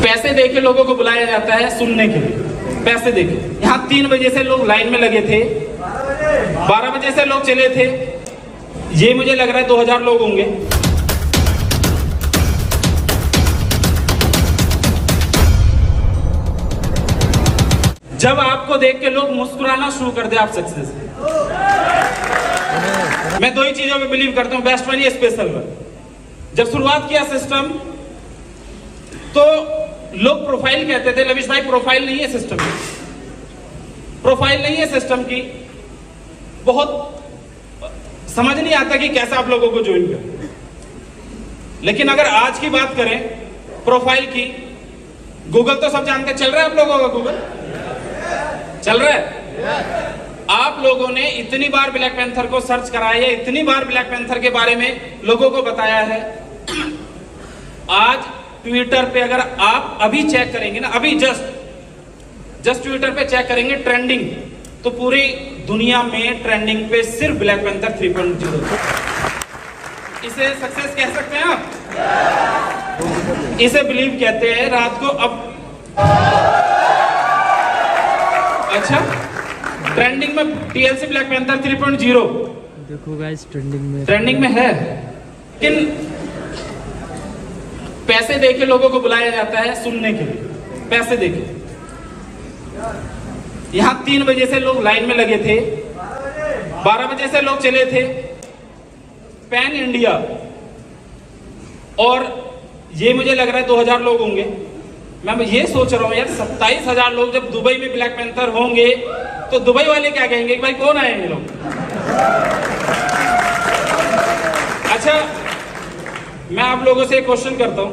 पैसे देके लोगों को बुलाया जाता है सुनने के लिए, पैसे देके। यहाँ 3 बजे से लोग लाइन में लगे थे, 12 बजे से लोग चले थे, ये मुझे लग रहा है 2000 लोग होंगे। जब आपको देख के लोग मुस्कुराना शुरू कर दे, आप सक्सेस हैं। मैं 2 ही चीजों में बिलीव करता हूं, बेस्ट वन या स्पेशल वन। जब शुरुआत किया सिस्टम तो लोग प्रोफाइल कहते थे, लविश भाई प्रोफाइल नहीं है सिस्टम की, प्रोफाइल नहीं है सिस्टम की। बहुत समझ नहीं आता कि कैसे आप लोगों को ज्वाइन करें। लेकिन अगर आज की बात करें प्रोफाइल की, गूगल तो सब जानते, चल रहा है आप लोगों का गूगल चल रहा है। आप लोगों ने इतनी बार ब्लैक पैंथर को सर्च कराया, इतनी बार ब्लैक पैंथर के बारे में लोगों को बताया है। आज ट्विटर पे अगर आप अभी चेक करेंगे ना, अभी जस्ट ट्विटर पे चेक करेंगे ट्रेंडिंग, तो पूरी दुनिया में ट्रेंडिंग पे सिर्फ ब्लैक पैंथर 3.0। इसे सक्सेस कह सकते हैं आप, इसे बिलीव कहते हैं। रात को अब अच्छा ट्रेंडिंग में TLC ब्लैक पैंथर 3.0 देखो गाइस, ट्रेंडिंग में है। लेकिन पैसे देके लोगों को बुलाया जाता है सुनने के लिए, पैसे देके। यहाँ 3 बजे से लोग लाइन में लगे थे, 12 बजे से लोग चले थे। पैन इंडिया, और ये मुझे लग रहा है 2000 लोग होंगे। मैं ये सोच रहा हूँ यार, 27,000 लोग जब दुबई में ब्लैक पैंथर होंगे तो दुबई वाले क्या कहेंगे कि भाई कौन आए ये लोग। अच्छा, मैं आप लोगों से एक क्वेश्चन करता हूं,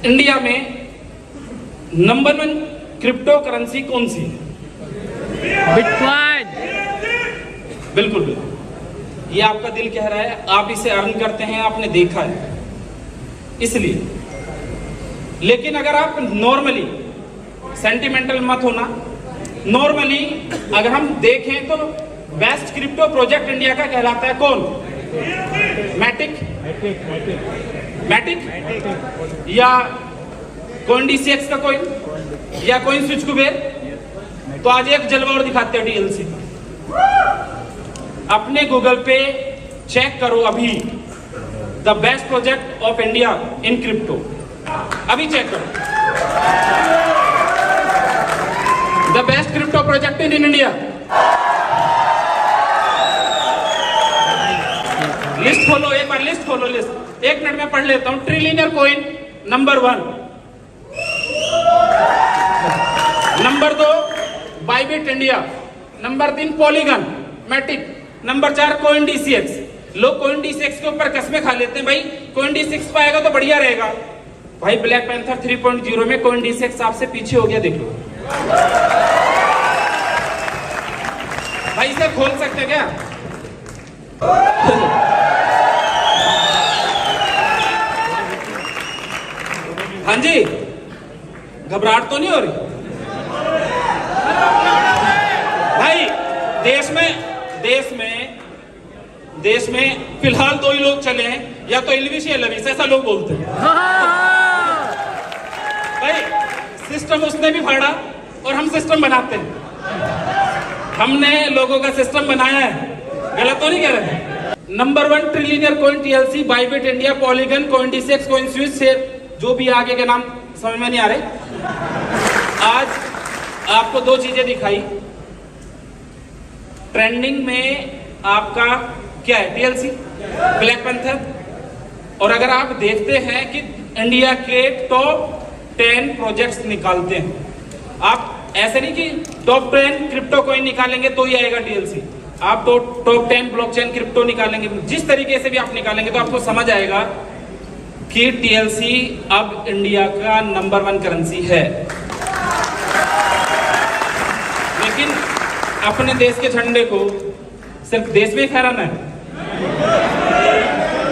इंडिया में नंबर 1 क्रिप्टो करेंसी कौन सी है? बिटकॉइन। बिल्कुल बिल्कुल, ये आपका दिल कह रहा है, आप इसे अर्न करते हैं, आपने देखा है इसलिए। लेकिन अगर आप नॉर्मली, सेंटिमेंटल मत होना, नॉर्मली अगर हम देखें तो बेस्ट क्रिप्टो प्रोजेक्ट इंडिया का कहलाता है कौन? मैटिक या CoinDCX का कोइन, या कोइन स्विच कुबेर। तो आज एक जलवा और दिखाते हैं TLC। अपने गूगल पे चेक करो अभी, the best project of India in crypto, अभी चेक करो, the best crypto project in India. List खोलो, एक बार लिस्ट खोलो, लिस्ट 1 मिनट में पढ़ लेता हूं। Trillioner coin number 1, number 2 Bybit India, number 3 Polygon, Matic, number 4 CoinDCX। लोग CoinDCX के ऊपर कस्में खा लेते हैं, भाई CoinDCX पाएगा तो बढ़िया रहेगा। भाई ब्लैक पैंथर 3.0 में CoinDCX आपसे पीछे हो गया, देख लो। भाई इसे खोल सकते क्या? हाँ जी, घबराहट तो नहीं हो रही? भाई देश में फिलहाल 2 ही लोग चले हैं, या तो इल्विश या लविश, ऐसा लोग बोलते हैं। भाई सिस्टम उसने भी फाड़ा और हम सिस्टम बनाते हैं। हमने लोगों का सिस्टम बनाया है, गलत तो नहीं कह रहे। Number 1 trillionaire coin TLC, Bybit India, polygon, CoinDCX, coin switch, share, जो भी आगे के नाम समझ में नहीं आ रहे। आज आपको 2 चीजें दिखाई। ट्रेंडिंग में आपका क्या है? TLC black panther. और अगर आप देखते हैं कि इंडिया के टॉप 10 प्रोजेक्ट्स निकालते हैं, आप ऐसे नहीं कि टॉप 10 क्रिप्टो कॉइन निकालेंगे तो ही आएगा TLC। आप तो टॉप 10 ब्लॉकचेन क्रिप्टो निकालेंगे, जिस तरीके से भी आप निकालेंगे तो आपको समझ आएगा कि TLC अब इंडिया का नंबर 1 करेंसी है। लेकिन अपने देश के झंडे को सिर्फ देश में फहराना है।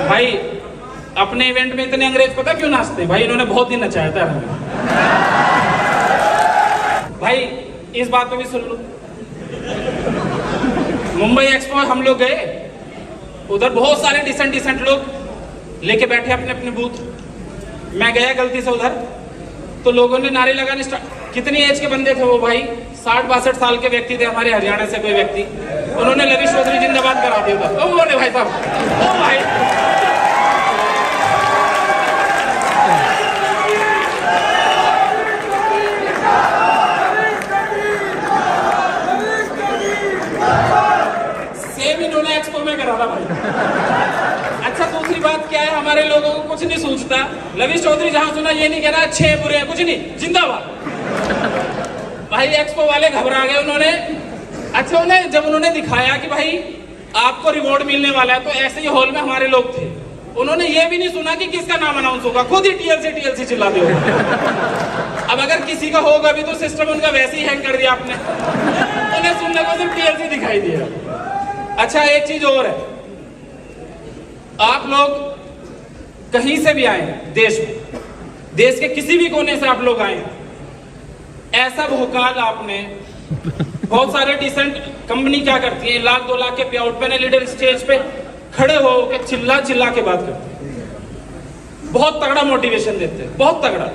भाई अपने इवेंट में इतने अंग्रेज पता क्यों नाचते हैं? भाई इन्होंने बहुत दिन नचाया था हमें। भाई इस बात को भी सुन लो, मुंबई एक्सपो हम लोग गए, उधर बहुत सारे डिसेंट लोग लेके बैठे अपने अपने बूथ। मैं गया गलती से उधर, तो लोगों ने नारे लगाने स्टार्ट। कितनी एज के बंदे थे वो भाई, 60-62 साल के व्यक्ति थे, हमारे हरियाणा से कोई व्यक्ति। उन्होंने लविश चौधरी जिंदाबाद करा दिया था। ओ बोले भाई साहब, ओ भाई सेम इन्होंने एक्सपो में करा था भाई। अच्छा, दूसरी बात क्या है, हमारे लोगों को कुछ नहीं सूझता। लविश चौधरी जहां सुना ये नहीं कह रहा अच्छे बुरे हैं, कुछ नहीं, जिंदाबाद। भाई एक्सपो वाले घबरा गए। उन्होंने अच्छा उन्हें जब उन्होंने दिखाया कि भाई आपको रिवॉर्ड मिलने वाला है, तो ऐसे ही हॉल में हमारे लोग थे, उन्होंने ये भी नहीं सुना कि किसका नाम अनाउंस होगा, खुद ही टीएलसी चिल्ला दिया। अब अगर किसी का होगा भी तो सिस्टम उनका वैसे ही हैंग कर दिया आपने, उन्हें सुनने को सिर्फ टीएलसी दिखाई दिया। अच्छा, एक चीज और है, आप लोग कहीं से भी आए देश में, देश के किसी भी कोने से आप लोग आए, ऐसा भोकाल आपने, बहुत सारे डिसेंट कंपनी क्या करती है, 1-2 लाख के पे आउट पे लीडर स्टेज पे खड़े हो के चिल्ला चिल्ला के बात करते हैं, बहुत तगड़ा मोटिवेशन देते हैं, बहुत तगड़ा।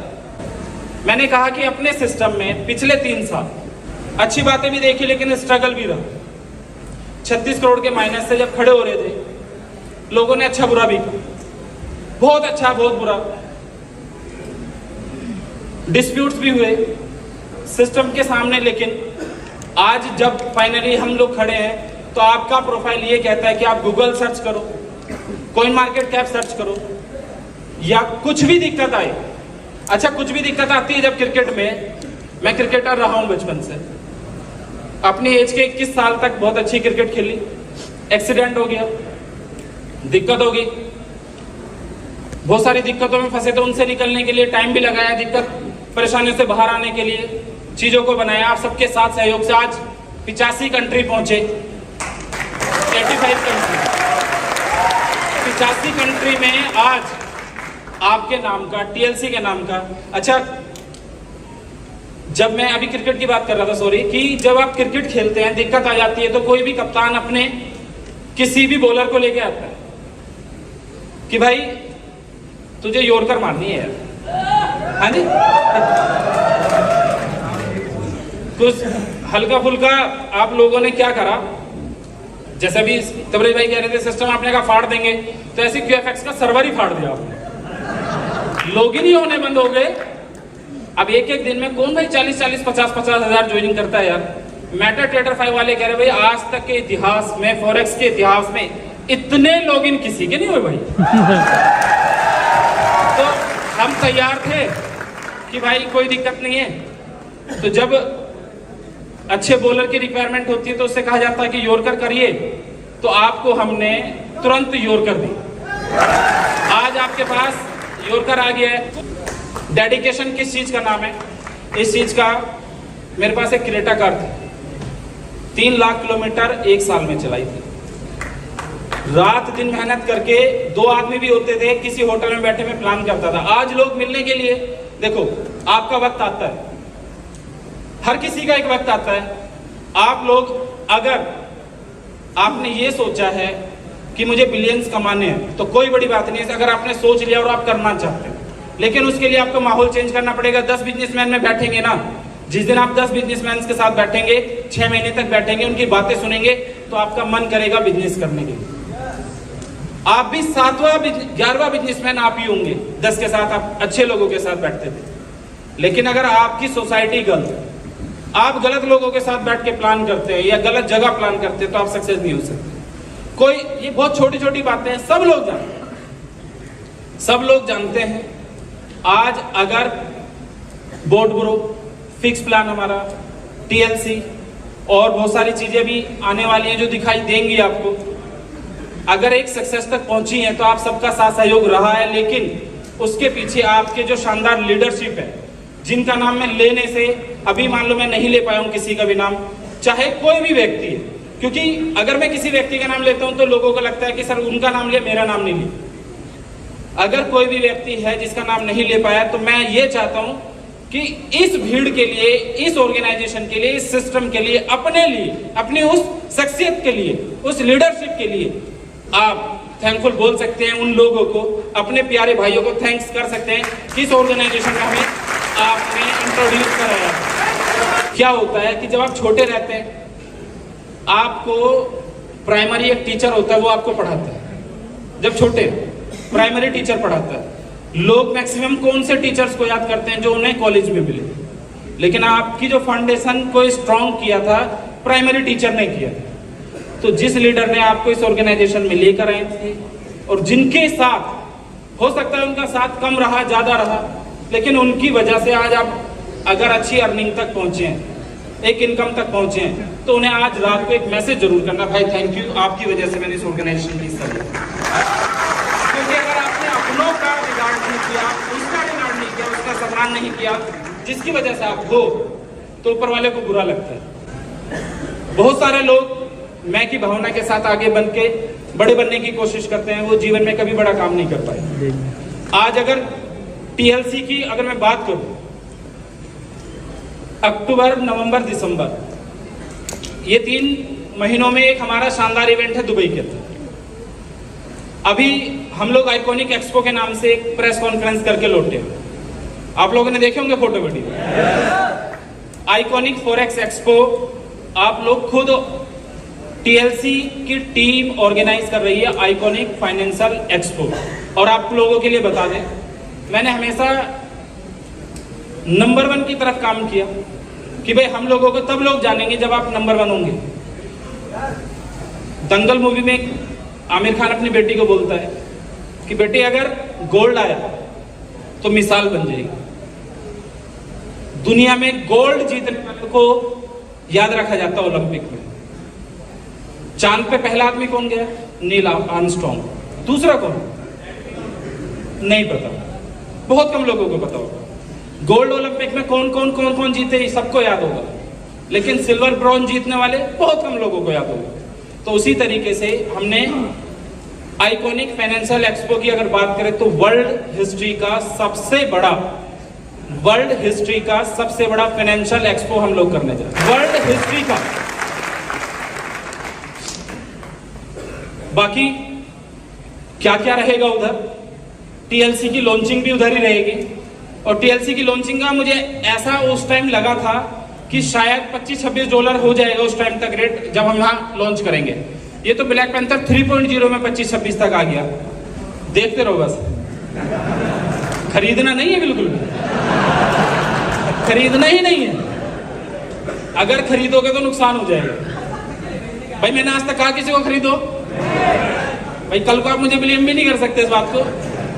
मैंने कहा कि अपने सिस्टम में पिछले 3 साल अच्छी बातें भी देखी, लेकिन स्ट्रगल भी रहा। 36 करोड़ के माइनस से जब खड़े हो रहे थे, लोगों ने अच्छा बुरा भी कहा, बहुत अच्छा बहुत बुरा, डिस्प्यूट्स भी हुए सिस्टम के सामने। लेकिन आज जब फाइनली हम लोग खड़े हैं, तो आपका प्रोफाइल ये कहता है कि आप गूगल सर्च करो, कॉइन मार्केट कैप सर्च करो, या कुछ भी दिक्कत आए। अच्छा, कुछ भी दिक्कत आती है जब क्रिकेट में, मैं क्रिकेटर रहा हूं बचपन से, अपनी एज के 21 साल तक बहुत अच्छी क्रिकेट खेली, एक्सीडेंट हो गया, दिक्कत हो गई, बहुत सारी दिक्कतों में फंसे, तो उनसे निकलने के लिए टाइम भी लगाया, दिक्कत परेशानियों से बाहर आने के लिए चीजों को बनाया। आप सबके साथ सहयोग से आज 85 कंट्री पहुंचे, 85 कंट्री, 85 कंट्री में आज आपके नाम का, टीएलसी के नाम का। अच्छा, जब मैं अभी क्रिकेट की बात कर रहा था, सॉरी, कि जब आप क्रिकेट खेलते हैं दिक्कत आ जाती है, तो कोई भी कप्तान अपने किसी भी बॉलर को लेके आता है कि भाई तुझे यॉर्कर मारनी है यार, हाँ जी, कुछ हल्का फुल्का आप लोगों ने क्या करा, जैसे अभी तबरेज भाई कह रहे थे सिस्टम आपने कहा फाड़ देंगे, तो ऐसे क्यूएफएक्स का सर्वर ही फाड़ दिया आपने, लॉगिन ही होने बंद हो गए। अब एक दिन में कौन भाई 40-40, 50-50 हजार ज्वाइनिंग करता है यार। मेटा ट्रेडर 5 वाले कह रहे भाई आज तक के इतिहास में, फॉरेक्स के इतिहास में इतने लॉगिन किसी के नहीं हुए भाई। तो हम तैयार थे कि भाई कोई दिक्कत नहीं है। तो जब अच्छे बॉलर की रिक्वायरमेंट होती है तो उससे कहा जाता है कि यॉर्कर करिए, तो आपको हमने तुरंत यॉर्कर दी। आज आपके पास यॉर्कर आ गया है। डेडिकेशन किस चीज का नाम है? इस चीज का, मेरे पास एक क्रेटा कार थी, 3 लाख किलोमीटर 1 साल में चलाई थी, रात दिन मेहनत करके। 2 आदमी भी होते थे, किसी होटल में बैठे मैं प्लान करता था। आज लोग मिलने के लिए, देखो आपका वक्त आता है, हर किसी का एक वक्त आता है। आप लोग अगर आपने ये सोचा है कि मुझे बिलियंस कमाने हैं, तो कोई बड़ी बात नहीं है। अगर आपने सोच लिया और आप करना चाहते हैं, लेकिन उसके लिए आपको माहौल चेंज करना पड़ेगा। 10 बिजनेसमैन में बैठेंगे ना, जिस दिन आप 10 बिजनेसमैन के साथ बैठेंगे, 6 महीने तक बैठेंगे, उनकी बातें सुनेंगे, तो आपका मन करेगा बिजनेस करने के लिए। आप भी 7वां 11वां बिजनेसमैन आप ही होंगे। 10 के साथ आप अच्छे लोगों के साथ बैठते थे। लेकिन अगर आपकी सोसाइटी गलत, आप गलत लोगों के साथ बैठ के प्लान करते हैं या गलत जगह प्लान करते हैं, तो आप सक्सेस नहीं हो सकते। कोई, ये बहुत छोटी छोटी बातें हैं, सब लोग जानते हैं, सब लोग जानते हैं। आज अगर बोर्ड ब्रो, फिक्स प्लान हमारा, टीएलसी और बहुत सारी चीजें भी आने वाली हैं जो दिखाई देंगी आपको, अगर एक सक्सेस तक पहुंची है तो आप सबका साथ सहयोग रहा है। लेकिन उसके पीछे आपके जो शानदार लीडरशिप है, जिनका नाम मैं लेने से, अभी मान लो मैं नहीं ले पाया हूं किसी का भी नाम, चाहे कोई भी व्यक्ति है, क्योंकि अगर मैं किसी व्यक्ति का नाम लेता हूं तो लोगों को लगता है कि सर उनका नाम लिया, मेरा नाम नहीं लिया। अगर कोई भी व्यक्ति है जिसका नाम नहीं ले पाया, तो मैं ये चाहता हूं कि इस भीड़ के लिए, इस ऑर्गेनाइजेशन के लिए, इस सिस्टम के लिए, अपने लिए, अपनी उस शख्सियत के लिए, उस लीडरशिप के लिए आप थैंकफुल बोल सकते हैं उन लोगों को, अपने प्यारे भाइयों को थैंक्स कर सकते हैं कि इस ऑर्गेनाइजेशन का हमें आपने इंट्रोड्यूस कराया। क्या होता है कि जब आप छोटे रहते हैं, आपको प्राइमरी एक टीचर होता है, वो आपको पढ़ाता है। जब छोटे प्राइमरी टीचर पढ़ाता है। लोग मैक्सिमम कौन से टीचर्स को याद करते हैं? जो उन्हें कॉलेज में मिले। लेकिन आपकी जो फाउंडेशन को स्ट्रॉन्ग किया था, प्राइमरी टीचर ने किया। तो जिस लीडर ने आपको इस ऑर्गेनाइजेशन में लेकर आए थे और जिनके साथ हो सकता है उनका साथ कम रहा, ज्यादा रहा, लेकिन उनकी वजह से आज आप अगर अच्छी अर्निंग तक पहुंचे हैं, एक इनकम तक पहुंचे हैं, तो उन्हें आज रात को एक मैसेज जरूर करना, भाई थैंक यू, आपकी वजह से मैंने इस ऑर्गेनाइजेशन में हिस्सा लिया। क्योंकि अगर आपने अपनों का रिगार्ड नहीं किया, उसका रिगार्ड नहीं किया, उसका सम्मान नहीं किया, जिसकी वजह से आप हो, तो ऊपर वाले को बुरा लगता है। बहुत सारे लोग मैं की भावना के साथ आगे बन के बड़े बनने की कोशिश करते हैं, वो जीवन में कभी बड़ा काम नहीं कर पाए। आज अगर टीएलसी की अगर मैं बात करूं, अक्टूबर, नवंबर, दिसंबर, ये 3 महीनों में एक हमारा शानदार इवेंट है दुबई के अंदर। अभी हम लोग आइकॉनिक एक्सपो के नाम से एक प्रेस कॉन्फ्रेंस करके लौटे। आप लोगों ने देखे होंगे photo video. Iconic forex expo आप लोग खुद टीएलसी की टीम ऑर्गेनाइज कर रही है, आइकॉनिक फाइनेंशियल एक्सपो। और आप लोगों के लिए बता दें, मैंने हमेशा नंबर 1 की तरफ काम किया कि भाई हम लोगों को तब लोग जानेंगे जब आप नंबर 1 होंगे। दंगल मूवी में आमिर खान अपनी बेटी को बोलता है कि बेटी अगर गोल्ड आया तो मिसाल बन जाएगी। दुनिया में गोल्ड जीतने वाले को याद रखा जाता है ओलंपिक में। चांद पे पहला आदमी कौन गया? Neil Armstrong. दूसरा कौन? नहीं पता, बहुत कम लोगों को पता होगा। गोल्ड ओलंपिक में कौन कौन जीते सबको याद होगा, लेकिन सिल्वर ब्रॉन्ज जीतने वाले बहुत कम लोगों को याद होगा। तो उसी तरीके से हमने आइकॉनिक फाइनेंशियल एक्सपो की अगर बात करें तो वर्ल्ड हिस्ट्री का सबसे बड़ा फाइनेंशियल एक्सपो हम लोग करने जा रहे हैं, वर्ल्ड हिस्ट्री का। बाकी क्या क्या रहेगा उधर, टीएलसी की लॉन्चिंग भी उधर ही रहेगी। और टीएलसी की लॉन्चिंग का मुझे ऐसा उस टाइम लगा था कि शायद $25-26 हो जाएगा उस टाइम तक रेट, जब हम यहाँ लॉन्च करेंगे। ये तो ब्लैक पैंथर 3.0 में 25-26 तक आ गया। देखते रहो बस, खरीदना नहीं है, बिल्कुल खरीदना ही नहीं है। अगर खरीदोगे तो नुकसान हो जाएगा। भाई मैंने आज तक कहा किसी को खरीदो, भाई कल को आप मुझे ब्लेम भी नहीं कर सकते इस बात को।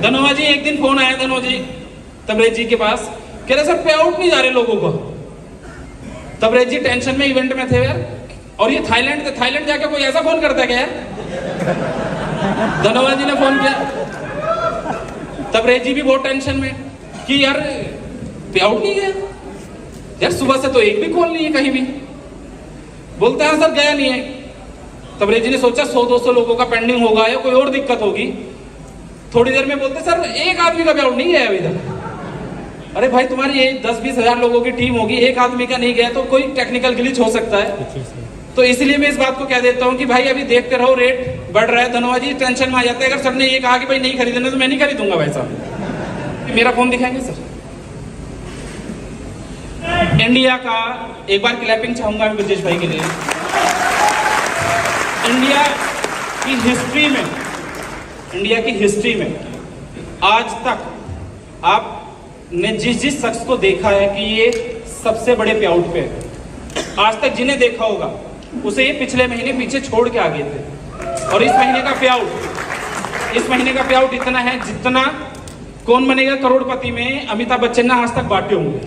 धनोवा जी, एक दिन फोन आया धनोवा जी तबरेज जी के पास, कह रहे सर पे आउट नहीं जा रहे लोगों को। तबरेज जी टेंशन में इवेंट में थे यार, और ये थाईलैंड जाके कोई ऐसा फोन करता है क्या यार? धनोवा जी ने फोन किया, तबरेज जी भी बहुत टेंशन में कि यार पे आउट नहीं गया यार, सुबह से तो एक भी कॉल नहीं है कहीं भी। बोलते हैं सर गया नहीं है। तबरेज जी ने सोचा 100-200 लोगों का पेंडिंग होगा या कोई और दिक्कत होगी। थोड़ी देर में बोलते सर एक आदमी का पे आउट नहीं गया अभी तक। अरे भाई तुम्हारी ये 10-20 हजार लोगों की टीम होगी, एक आदमी का नहीं गया तो कोई टेक्निकल ग्लिच हो सकता है। तो इसलिए मैं इस बात को कह देता हूँ कि भाई अभी देखते रहो, रेट बढ़ रहा है। धनोवा जी टेंशन में आ जाते हैं, अगर सर ने ये कहा कि भाई नहीं खरीदना तो मैं नहीं खरीदूंगा भाई साहब। मेरा फोन दिखाएंगे सर। इंडिया का एक बार क्लैपिंग चाहूंगा मैं ब्रजेश भाई के लिए। इंडिया की हिस्ट्री में आज तक आपने जिस शख्स को देखा है कि ये सबसे बड़े पे आउट पे है, आज तक जिन्हें देखा होगा उसे ये पिछले महीने पीछे छोड़ के आ गए थे। और इस महीने का पे आउट इतना है जितना कौन बनेगा करोड़पति में अमिताभ बच्चन ने आज तक बांटे होंगे।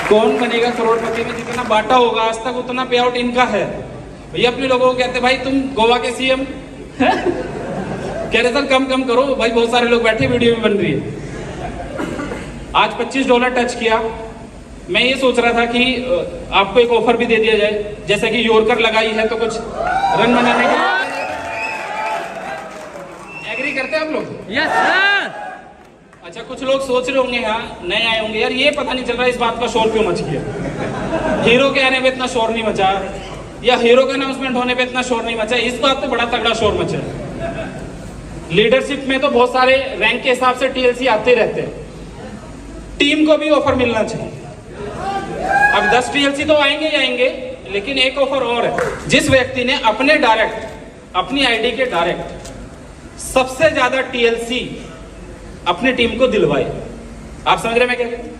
कौन बनेगा करोड़पति में जितना बांटा होगा आज तक उतना पे आउट इनका है। भैया अपने लोगों को कहते भाई तुम गोवा के सीएम कह रहे सर कम करो भाई, बहुत सारे लोग बैठे, वीडियो भी बन रही है। आज $25 टच किया। मैं ये सोच रहा था कि आपको एक ऑफर भी दे दिया जाए, जैसे कि यॉर्कर लगाई है तो कुछ रन बनाने के। एग्री करते हैं आप लोग? Yes sir. अच्छा कुछ लोग सोच रहे होंगे यहाँ नए आए होंगे, यार ये पता नहीं चल रहा इस बात का शोर क्यों मच गया। हीरो के आने में इतना शोर नहीं मचा, या हीरो का अनाउंसमेंट होने पे इतना शोर नहीं मचा, इस बात पे बड़ा तगड़ा शोर मचा। लीडरशिप में तो बहुत सारे रैंक के हिसाब से टीएलसी आते रहते हैं, टीम को भी ऑफर मिलना चाहिए। अब 10 टीएलसी तो आएंगे ही आएंगे, लेकिन एक ऑफर और है। जिस व्यक्ति ने अपने डायरेक्ट, अपनी आईडी के डायरेक्ट सबसे ज्यादा टीएलसी अपनी टीम को दिलवाए, आप समझ रहे मैं क्या कहता हूं?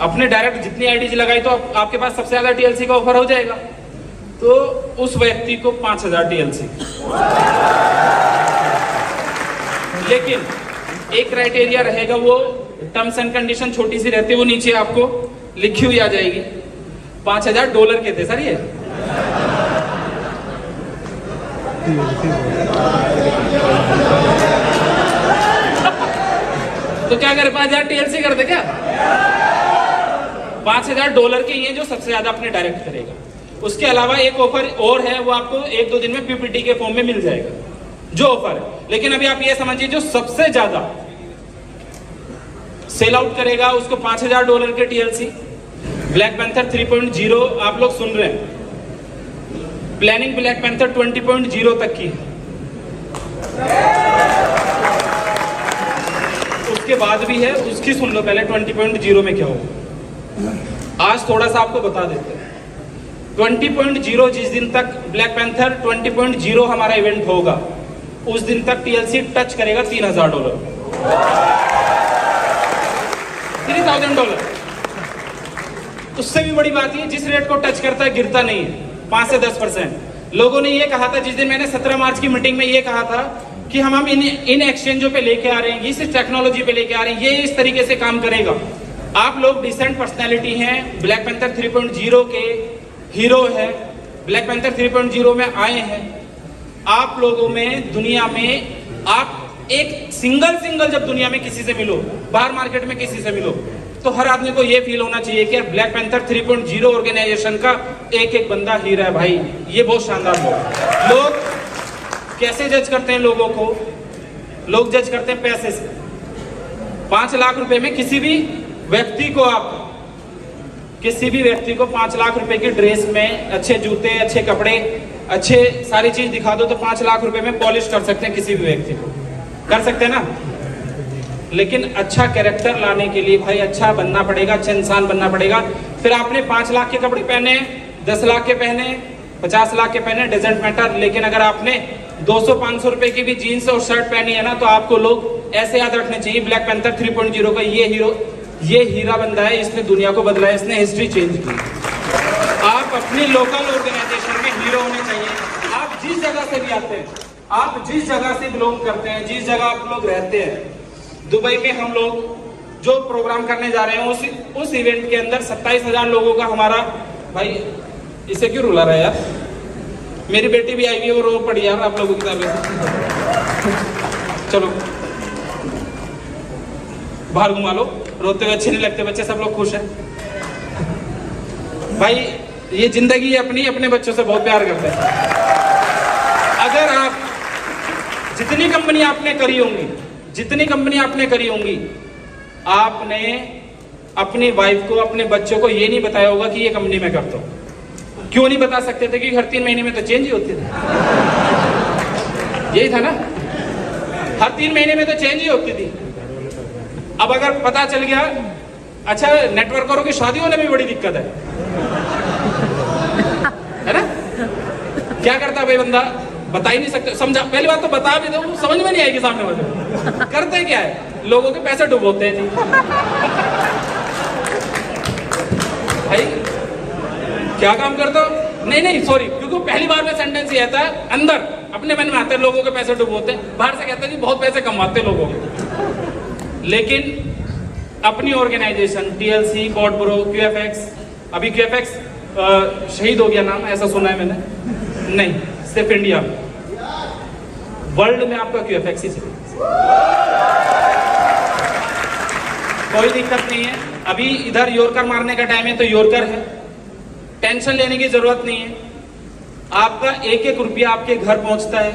अपने डायरेक्ट जितनी आईडी लगाई तो आपके पास सबसे ज्यादा टीएलसी का ऑफर हो जाएगा, तो उस व्यक्ति को 5000 टीएलसी। लेकिन एक क्राइटेरिया रहेगा, वो टर्म्स एंड कंडीशन छोटी सी रहती है, वो नीचे आपको लिखी हुई आ जाएगी। $5000 के थे सर ये। तो क्या करे, 5000 टीएलसी कर दे क्या? $5000 के ये जो सबसे ज्यादा अपने डायरेक्ट करेगा। उसके अलावा एक ऑफर और है, वो आपको 1-2 दिन में पीपीटी के फॉर्म में मिल जाएगा जो ऑफर है। लेकिन अभी आप ये समझिए, जो सबसे ज्यादा सेल आउट करेगा उसको $5000 के टीएलसी। ब्लैक पैंथर 3.0 आप लोग सुन रहे हैं, प्लानिंग ब्लैक पैंथर 20.0 तक की है, उसके बाद भी है, उसकी सुन लो पहले 20.0 में क्या होगा। आज थोड़ा सा आपको बता देते हैं। 20.0 जिस दिन तक ब्लैक पैंथर 20.0 हमारा इवेंट होगा, उस दिन तक टीएलसी टच करेगा $3000। $3000। उससे भी बड़ी बात ये, जिस रेट को टच करता है गिरता नहीं है, 5 से 10%। लोगों ने ये कहा था, जिस दिन मैंने 17 मार्च की मीटिंग में ये कहा था कि हम इन एक्सचेंजों पे लेके आ रहे हैं, इस टेक्नोलॉजी पे लेके आ रहे हैं, ये इस तरीके से काम करेगा। आप लोग डिसेंट पर्सनैलिटी हैं, ब्लैक पैंथर 3.0 के हीरो है, ब्लैक पैंथर 3.0 में आए हैं। आप लोगों में दुनिया में आप एक सिंगल जब दुनिया में किसी से मिलो, बाहर मार्केट में किसी से मिलो, तो हर आदमी को ये फील होना चाहिए कि यार ब्लैक पैंथर 3.0 ऑर्गेनाइजेशन का एक बंदा हीरा है भाई। ये बहुत शानदार। लोग कैसे जज करते हैं लोगों को? लोग जज करते हैं पैसे से। 5 लाख रुपए में किसी भी व्यक्ति को 5 लाख रुपए की ड्रेस में अच्छे जूते, अच्छे कपड़े, अच्छे सारी चीज दिखा दो तो 5 लाख रुपए में पॉलिश कर सकते हैं, किसी भी व्यक्ति को कर सकते हैं ना। लेकिन अच्छा कैरेक्टर लाने के लिए भाई अच्छा बनना पड़ेगा, अच्छा इंसान बनना पड़ेगा। फिर आपने 5 लाख के कपड़े पहने, 10 लाख के पहने, 50 लाख के पहने, डजंट मैटर। लेकिन अगर आपने 200-500 रुपए की भी जीन्स और शर्ट पहनी है ना, तो आपको लोग ऐसे याद रखने चाहिए, ब्लैक पैंथर 3.0 का ये हीरा बंदा है, इसने दुनिया को बदला है, इसने हिस्ट्री चेंज की। आप अपनी लोकल ऑर्गेनाइजेशन में हीरो होने चाहिए। आप जिस जगह से भी आते हैं, आप जिस जगह से बिलोंग करते हैं, जिस जगह आप लोग रहते हैं, दुबई में हम लोग जो प्रोग्राम करने जा रहे हैं, उस इवेंट के अंदर 27,000 लोगों का हमारा, भाई इसे क्यों रुला रहा है यार? मेरी बेटी भी आई हुई है, वो रो पड़ी यार आप लोगों की तरह। चलो बाहर घुमा लो, रोते हुए अच्छे नहीं लगते बच्चे, सब लोग खुश हैं। भाई ये जिंदगी अपनी, अपने बच्चों से बहुत प्यार करते हैं। अगर आप जितनी कंपनी आपने करी होंगी, आपने अपनी वाइफ को, अपने बच्चों को ये नहीं बताया होगा कि ये कंपनी में करता हूं। क्यों नहीं बता सकते थे? कि हर 3 महीने में तो चेंज ही होती थी। यही था ना, हर 3 महीने में तो चेंज ही होती थी। अब अगर पता चल गया, अच्छा नेटवर्करों की शादी होने में बड़ी दिक्कत है ना? क्या करता भाई बंदा, बता ही नहीं सकते। समझा, पहली बात तो बता भी दो, समझ में नहीं आएगी सामने वाले। करते क्या है, लोगों के पैसे डुबोते हैं जी। भाई क्या काम करता हो? नहीं सॉरी, क्योंकि पहली बार में सेंटेंस ये आता है, अंदर अपने मन में आते हैं लोगों के पैसे डुबोते हैं, बाहर से कहते हैं जी बहुत पैसे कमाते लोगों के। लेकिन अपनी ऑर्गेनाइजेशन टीएलसी, कोडब्रो, QFX, अभी QFX शहीद हो गया नाम, ऐसा सुना है मैंने। नहीं, सिर्फ इंडिया में, वर्ल्ड में आपका QFX ही कोई दिक्कत नहीं है। अभी इधर यॉर्कर मारने का टाइम है तो यॉर्कर है, टेंशन लेने की जरूरत नहीं है। आपका एक रुपया आपके घर पहुंचता है,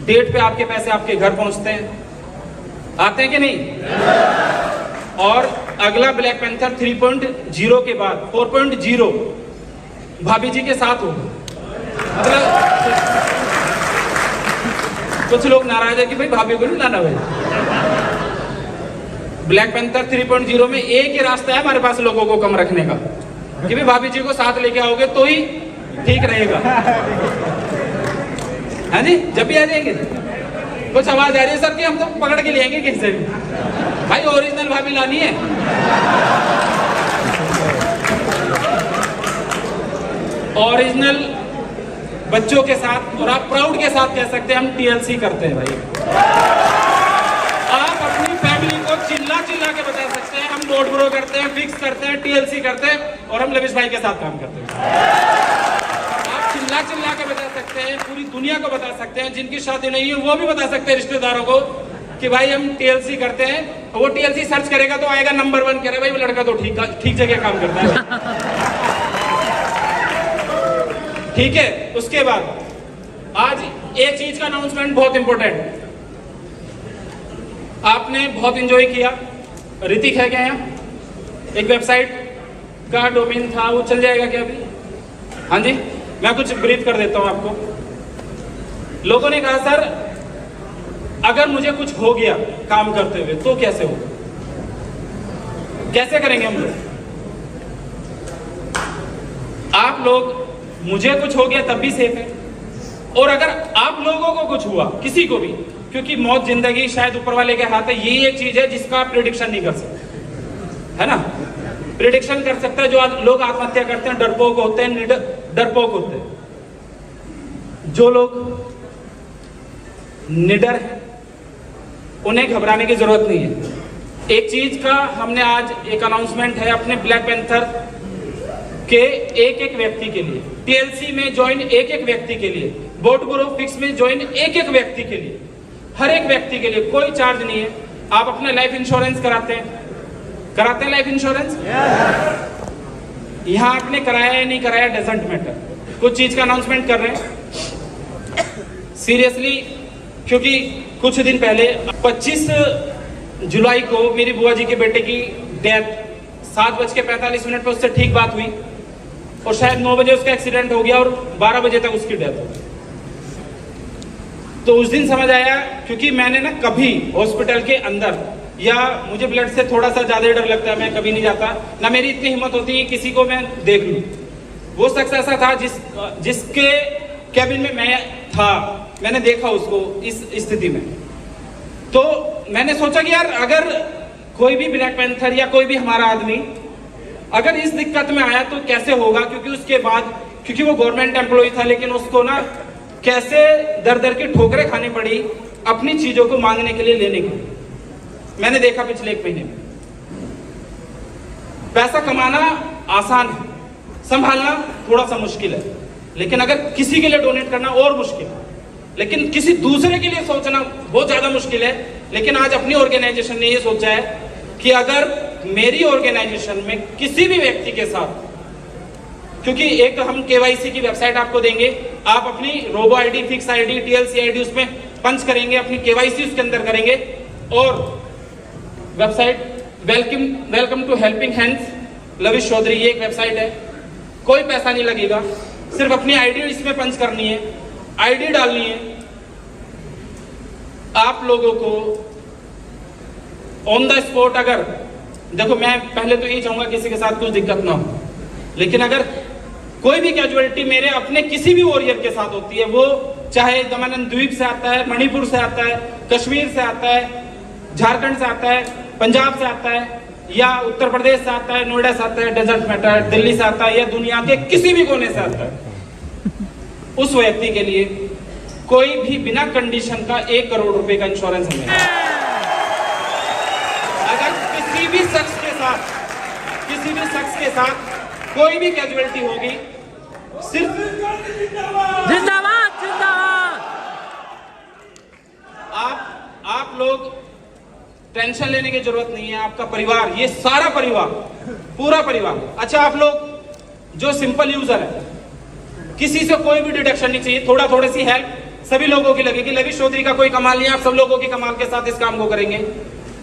डेट पे आपके पैसे आपके घर पहुंचते हैं, आते हैं कि नहीं? और अगला ब्लैक पैंथर 3.0 के बाद 4.0 भाभी जी के साथ होगा। मतलब कुछ लोग नाराज है कि भाई भाभी को नहीं लाना भाई। ब्लैक पैंथर 3.0 में एक ही रास्ता है हमारे पास लोगों को कम रखने का, कि भाई भाभी जी को साथ लेके आओगे तो ही ठीक रहेगा। हाँ जी, जब भी आ जाएंगे कुछ आवाज आ रही है सर कि हम तो पकड़ के ले आएंगे कहीं से भी, भाई ओरिजिनल भाभी लानी है। ओरिजिनल बच्चों के साथ, और आप प्राउड के साथ कह सकते हैं हम TLC करते हैं भाई। आप अपनी फैमिली को चिल्ला चिल्ला के बता सकते हैं हम नोट ब्रो करते हैं, फिक्स करते हैं, TLC करते हैं, और हम लविश भाई के साथ काम करते हैं। आप चिल्ला चिल्ला के बता सकते हैं, पूरी दुनिया को बता सकते हैं, जिनकी शादी नहीं है वो भी बता सकते हैं रिश्तेदारों को कि भाई हम TLC करते हैं। वो TLC सर्च करेगा तो आएगा नंबर 1, कह रहे भाई वो लड़का तो ठीक जगह काम करता है। ठीक है, उसके बाद आज एक चीज का अनाउंसमेंट बहुत इंपॉर्टेंट, आपने बहुत एंजॉय किया। ऋतिक है क्या यहाँ? एक वेबसाइट का डोमेन था, वो चल जाएगा क्या अभी? हाँ जी, मैं कुछ ब्रीफ कर देता हूं आपको। लोगों ने कहा सर अगर मुझे कुछ हो गया काम करते हुए तो कैसे होगा, कैसे करेंगे हम लोग? आप लोग, मुझे कुछ हो गया तब भी सेफ है, और अगर आप लोगों को कुछ हुआ, किसी को भी, क्योंकि मौत जिंदगी शायद ऊपर वाले के हाथ है, यही एक चीज है जिसका आप प्रिडिक्शन नहीं कर सकते, है ना? प्रिडिक्शन कर सकता है जो लोग आत्महत्या करते हैं, डरपोक होते हैं, डरपोक होते हैं। जो लोग निडर हैं उन्हें घबराने की जरूरत नहीं है। एक चीज का हमने आज एक अनाउंसमेंट है अपने ब्लैक पैंथर के एक एक व्यक्ति के लिए, TLC में ज्वाइन एक एक व्यक्ति के लिए, बोट ब्रो फिक्स में ज्वाइन एक एक व्यक्ति के लिए, हर एक व्यक्ति के लिए कोई चार्ज नहीं है। आप अपना लाइफ इंश्योरेंस कराते हैं लाइफ इंश्योरेंस? यहां आपने कराया या नहीं कराया डजंट मैटर, कुछ चीज का अनाउंसमेंट कर रहे हैं सीरियसली, क्योंकि कुछ दिन पहले 25 जुलाई को मेरी बुआ जी के बेटे की डेथ 7:45 पे उससे ठीक बात हुई, और शायद 9 बजे उसका एक्सीडेंट हो गया और 12 बजे तक उसकी डेथ हो गई। तो उस दिन समझ आया, क्योंकि मैंने ना कभी हॉस्पिटल के अंदर, या मुझे ब्लड से थोड़ा सा ज्यादा डर लगता है, मैं कभी नहीं जाता, ना मेरी इतनी हिम्मत होती है किसी को मैं देख लूं। वो शख्स ऐसा था जिसके कैबिन में मैं था, मैंने देखा उसको इस स्थिति में। तो मैंने सोचा कि यार अगर कोई भी ब्लैक पैंथर या कोई भी हमारा आदमी अगर इस दिक्कत में आया तो कैसे होगा, क्योंकि उसके बाद, क्योंकि वो गवर्नमेंट एम्प्लॉय था, लेकिन उसको ना कैसे दर दर की ठोकरें खानी पड़ी अपनी चीजों को मांगने के लिए, लेने के लिए। मैंने देखा पिछले 1 महीने में। पैसा कमाना आसान है, संभालना थोड़ा सा मुश्किल है, लेकिन अगर किसी के लिए डोनेट करना और मुश्किल है, लेकिन किसी दूसरे के लिए सोचना बहुत ज्यादा मुश्किल है। लेकिन आज अपनी ऑर्गेनाइजेशन ने ये सोचा है कि अगर मेरी ऑर्गेनाइजेशन में किसी भी व्यक्ति के साथ, क्योंकि एक हम KYC की वेबसाइट आपको देंगे, आप अपनी robo ID, fix ID, TLC ID उसमें पंच करेंगे, अपनी KYC उसके अंदर करेंगे, और website welcome to helping hands Lavish Chaudhary, ये एक वेबसाइट है, कोई पैसा नहीं लगेगा, सिर्फ अपनी ID इसमें पंच करनी है, ID डालनी है। आप लोगों को ऑन द स्पॉट, अगर देखो, मैं पहले तो यही चाहूंगा किसी के साथ कुछ दिक्कत ना हो, लेकिन अगर कोई भी कैजुअलिटी मेरे अपने किसी भी वॉरियर के साथ होती है, वो चाहे दमन द्वीप से आता है, मणिपुर से आता है, कश्मीर से आता है, झारखंड से आता है, पंजाब से आता है, या उत्तर प्रदेश से आता है, नोएडा से आता है, डजंट मैटर, दिल्ली से आता है, या दुनिया के किसी भी कोने से आता है, उस व्यक्ति के लिए कोई भी बिना कंडीशन का 1 करोड़ रुपए का इंश्योरेंस हमें। अगर किसी भी शख्स के साथ कोई भी कैजुअलिटी होगी, सिर्फ जिंदाबाद जिंदाबाद, आप लोग टेंशन लेने की जरूरत नहीं है। आपका परिवार, ये सारा परिवार, पूरा परिवार, अच्छा आप लोग जो सिंपल यूजर है, किसी से कोई भी डिडक्शन नहीं चाहिए, थोड़ी सी हेल्प सभी लोगों की लगेगी। लविश चौधरी का कोई कमाल नहीं है, आप सब लोगों की कमाल के साथ इस काम को करेंगे।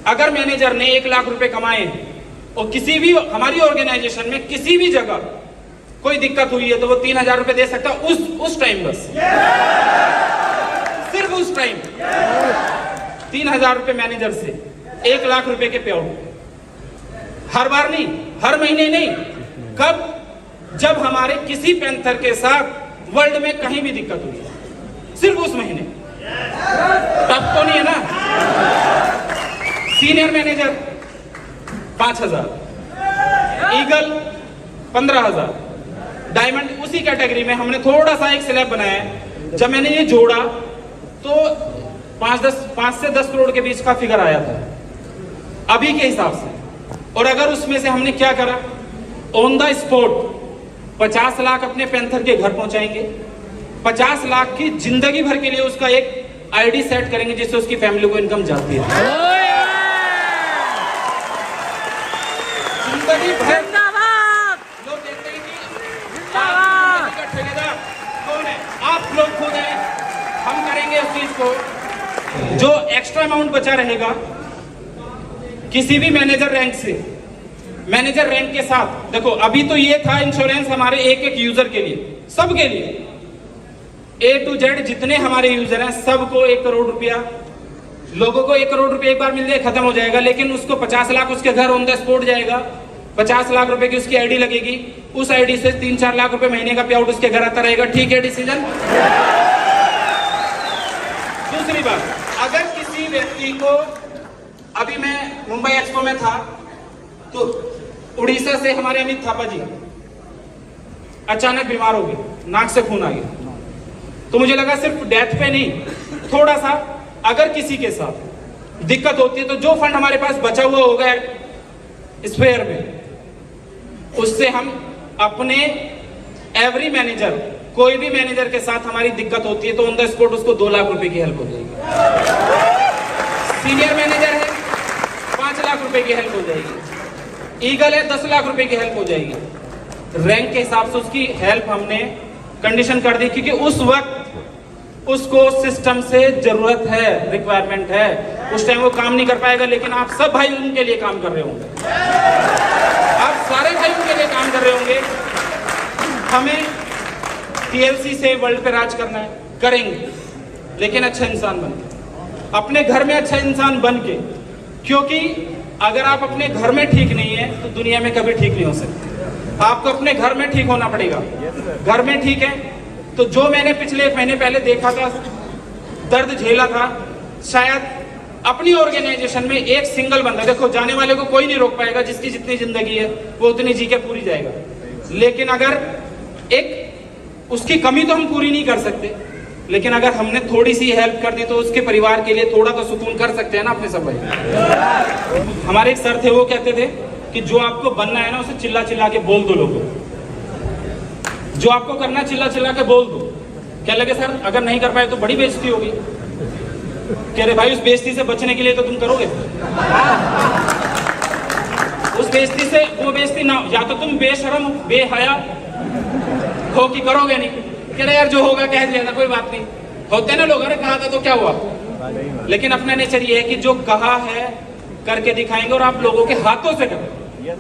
अगर मैनेजर ने 1 लाख रुपए कमाए और किसी भी हमारी ऑर्गेनाइजेशन में किसी भी जगह कोई दिक्कत हुई है तो वो 3,000 रुपए दे सकता उस टाइम, बस सिर्फ उस टाइम 3,000 रुपए मैनेजर से, 1 लाख रुपए के पे आउट। हर बार नहीं, हर महीने नहीं, कब? जब हमारे किसी पैंथर के साथ वर्ल्ड में कहीं भी दिक्कत हुई, सिर्फ उस महीने। टफ तो नहीं है ना? सीनियर मैनेजर 5,000, ईगल 15,000, डायमंड उसी कैटेगरी में हमने थोड़ा सा एक स्लैब बनाया है। जब मैंने ये जोड़ा तो 5 से 10 करोड़ के बीच का फिगर आया था अभी के हिसाब से। और अगर उसमें से हमने क्या करा, ऑन द स्पॉट 50 लाख अपने पैंथर के घर पहुंचाएंगे, 50 लाख की जिंदगी भर के लिए उसका एक आईडी सेट करेंगे जिससे उसकी फैमिली को इनकम जाती है। जिंदगी भर लोग कहते हैं कि ठेकेदार कौन है, आप लोग खुद हैं। हम करेंगे उस चीज को। जो एक्स्ट्रा अमाउंट बचा रहेगा किसी भी मैनेजर रैंक से, मैनेजर रैंक के साथ, देखो अभी तो ये था इंश्योरेंस हमारे एक यूजर के लिए, सबके लिए, A to Z जितने हमारे यूजर हैं सबको 1 करोड़ रुपया, लोगों को 1 करोड़ रुपया एक बार मिल जाए खत्म हो जाएगा। लेकिन उसको 50 लाख उसके घर ऑन द स्पॉट जाएगा, 50 लाख रुपए की उसकी आईडी लगेगी, उस आईडी से 3-4 लाख रुपए महीने का पे आउट उसके घर आता रहेगा। ठीक है डिसीजन? दूसरी बात, अगर किसी व्यक्ति को, अभी मैं मुंबई एक्सपो में था तो उड़ीसा से हमारे अमित थापा जी अचानक बीमार हो गए, नाक से खून आ गया। तो मुझे लगा सिर्फ डेथ पे नहीं, थोड़ा सा अगर किसी के साथ दिक्कत होती है तो जो फंड हमारे पास बचा हुआ होगा स्पेयर में, उससे हम अपने एवरी मैनेजर, कोई भी मैनेजर के साथ हमारी दिक्कत होती है तो ऑन द स्पॉट उसको 2 लाख रुपए की हेल्प हो जाएगी। सीनियर मैनेजर है 5 लाख रुपए की हेल्प हो जाएगी, ईगल है 10 लाख रुपए की हेल्प हो जाएगी। रैंक के हिसाब से उसकी हेल्प हमने कंडीशन कर दी, क्योंकि उस वक्त उसको सिस्टम से जरूरत है, रिक्वायरमेंट है, उस टाइम वो काम नहीं कर पाएगा। लेकिन आप सब भाई उनके लिए काम कर रहे होंगे, आप सारे भाई उनके लिए काम कर रहे होंगे। हमें TLC से वर्ल्ड पे राज करना है, करेंगे, लेकिन अच्छा इंसान बन के, अपने घर में अच्छा इंसान बन के। क्योंकि अगर आप अपने घर में ठीक नहीं है तो दुनिया में कभी ठीक नहीं हो सकते। आपको अपने घर में ठीक होना पड़ेगा। घर में ठीक है तो जो मैंने पिछले 1 महीने पहले देखा था, दर्द झेला था, शायद अपनी ऑर्गेनाइजेशन में एक सिंगल बंदा, देखो जाने वाले को कोई नहीं रोक पाएगा, जिसकी जितनी जिंदगी है वो उतनी जी के पूरी जाएगा। लेकिन अगर एक उसकी कमी तो हम पूरी नहीं कर सकते, लेकिन अगर हमने थोड़ी सी हेल्प कर दी तो उसके परिवार के लिए थोड़ा तो सुकून कर सकते हैं ना अपने सब भाई। हमारे एक सर थे, वो कहते थे कि जो आपको बनना है ना उसे चिल्ला चिल्ला के बोल दो लोगों, जो आपको करना चिल्ला चिल्ला के बोल दो। क्या लगे सर अगर नहीं कर पाए तो बड़ी बेइज्जती होगी। कह रहे भाई उस बेइज्जती से बचने के लिए तो तुम करोगे, उस बेइज्जती से, वो बेइज्जती ना, या तो तुम बेशरम बेहया हो कि करोगे नहीं। कह रहे यार जो होगा कह दिया, कोई बात नहीं, होते ना लोग, अरे कहा था तो क्या हुआ। लेकिन अपना नेचर ये है कि जो कहा है करके दिखाएंगे और आप लोगों के हाथों से करें।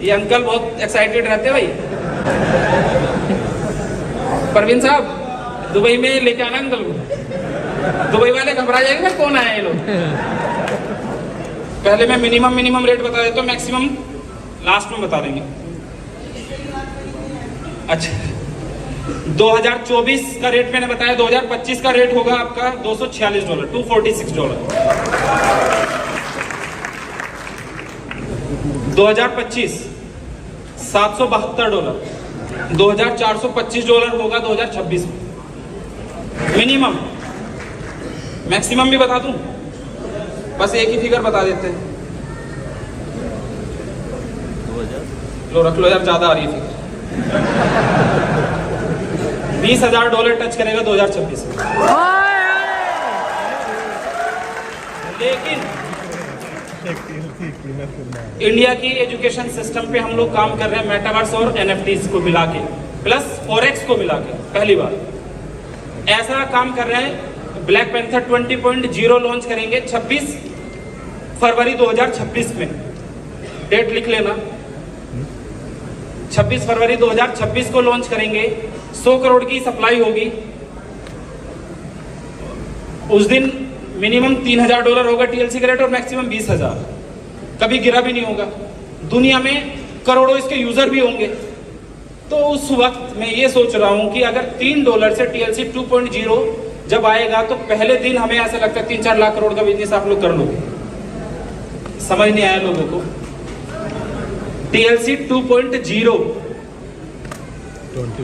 ये अंकल बहुत एक्साइटेड रहते भाई। परवीन साहब दुबई में लेके आना अंकल को, दुबई वाले घबरा जाएंगे ना कौन आए ये लोग। पहले मैं मिनिमम रेट बता देता हूँ, मैक्सिमम लास्ट में बता देंगे। अच्छा 2024 का रेट मैंने बताया, 2025 का रेट होगा आपका $246, $246। 2025 $772, $2,425 होगा 2026 में मिनिमम। मैक्सिमम भी बता दूं, बस एक ही फिगर बता देते हैं। लो रख लो यार, ज्यादा आ रही है फिगर। $20,000 टच करेगा 2026 में। लेकिन इंडिया की एजुकेशन सिस्टम पे हम लोग काम कर रहे हैं मेटावर्स और NFTs को मिला के, प्लस फॉरेक्स को मिला के, पहली बार ऐसा काम कर रहे हैं। ब्लैक पैंथर 20.0 लॉन्च करेंगे 26 फरवरी 2026 में, डेट लिख लेना। 26 फरवरी 2026 को लॉन्च करेंगे। 100 करोड़ की सप्लाई होगी। उस दिन मिनिमम $3000 होगा टीएलसी का रेट और मैक्सिमम 20,000, कभी गिरा भी नहीं होगा। दुनिया में करोड़ों इसके यूजर भी होंगे। तो उस वक्त मैं ये सोच रहा हूं कि अगर $3 से टीएलसी 2.0 जब आएगा तो पहले दिन हमें ऐसा लगता है 3-4 लाख करोड़ का बिजनेस आप लोग कर लोगे। समझ नहीं आया लोगों को। टीएलसी 2.0,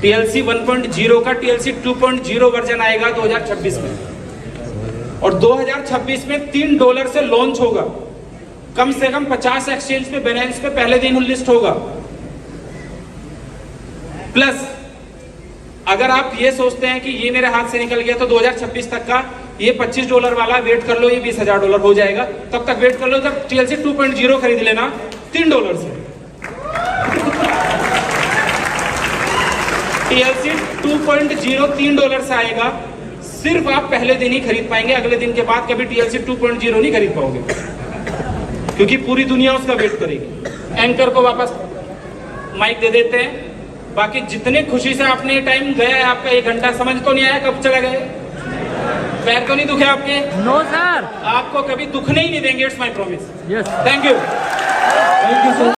टीएलसी 1.0 का टीएलसी 2.0 वर्जन आएगा 2026 में, और 2026 में $3 से लॉन्च होगा। कम से कम 50 एक्सचेंज पे, बाइनेंस पे पहले दिन लिस्ट होगा। प्लस अगर आप ये सोचते हैं कि ये मेरे हाथ से निकल गया तो 2026 तक का ये $25 वाला वेट कर लो, ये $20,000 हो जाएगा। तब तक वेट कर लो, तब टीएलसी 2.0 खरीद लेना $3 से। टीएलसी 2.0 $3 से आएगा। सिर्फ आप पहले दिन ही खरीद पाएंगे, अगले दिन के बाद कभी टीएलसी 2.0 नहीं खरीद पाओगे, क्योंकि पूरी दुनिया उसका वेट करेगी। एंकर को वापस माइक दे देते हैं। बाकी जितने खुशी से आपने ये टाइम गया है आपका 1 घंटा, समझ तो नहीं आया कब चला गया? पैर तो नहीं दुखे आपके? No sir. आपको कभी दुखने ही नहीं देंगे, it's my promise. Yes. Thank you.